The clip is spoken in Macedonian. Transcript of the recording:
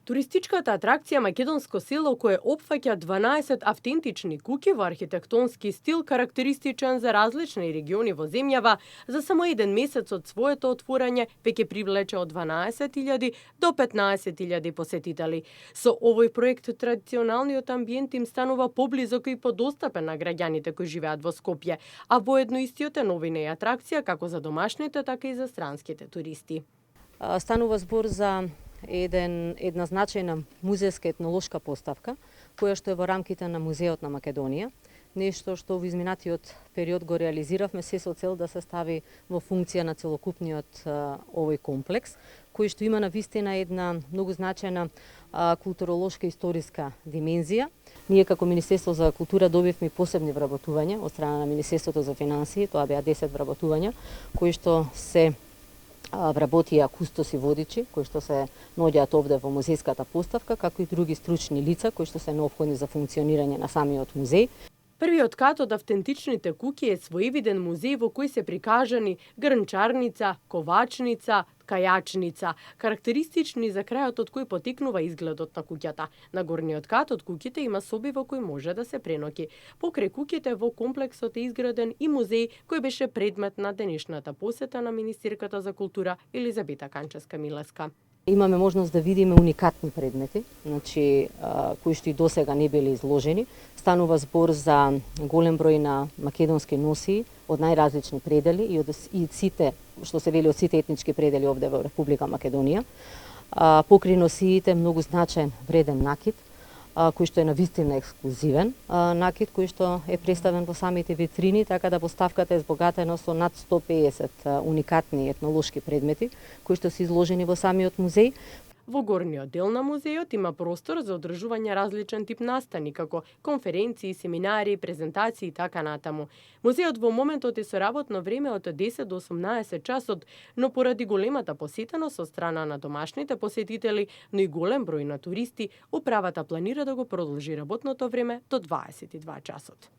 Туристичката атракција Македонско село, кое опфаќа 12 автентични куќи во архитектонски стил карактеристичен за различни региони во земјава, за само еден месец од своето отворање веќе привлече од 12.000 до 15.000 посетители. Со овој проект традиционалниот амбиент им станува поблизок и подостапен на граѓаните кои живеат во Скопје, а воедно истиот е новина и атракција како за домашните, така и за странските туристи. Станува збор за една значајна музејска етнолошка поставка, која што е во рамките на Музеот на Македонија. Нешто што во изминатиот период го реализиравме се со цел да се стави во функција на целокупниот овој комплекс, кој што има навистина една многу значајна културолошка историска димензија. Ние како Министерство за култура добивме посебни вработувања од страна на Министерството за финансии, тоа беа 10 вработувања, кои што се вработија кустоси водичи, кои што се наоѓаат овде во музејската поставка, како и други стручни лица кои што се неопходни за функционирање на самиот музеј. Првиот кат од автентичните куќи е своевиден музеј во кој се прикажани грнчарница, ковачница, кајачница, карактеристични за крајот од кој потекнува изгледот на куќата. На горниот кат од куќите има соби во кои може да се преноќи. Покрај куќите во комплексот е изграден и музеј кој беше предмет на денешната посета на министерката за култура Елизабета Канчевска-Милевска. Имаме можност да видиме уникатни предмети, кои што и досега не биле изложени. Станува збор за голем број на македонски носии од најразлични предели и од сите, што се вели од сите етнички предели овде во Република Македонија. Покрај носиите многу значаен вреден накид, кој што е навистина ексклузивен накид, кој што е представен во самите витрини, така да поставката е збогатена со над 150 уникатни етнолошки предмети, кои што се изложени во самиот музеј. Во горниот дел на музејот има простор за одржување различен тип настани, како конференции, семинари, презентации и така натаму. Музејот во моментот е со работно време од 10 до 18 часот, но поради големата посетеност од страна на домашните посетители, но и голем број на туристи, управата планира да го продолжи работното време до 22 часот.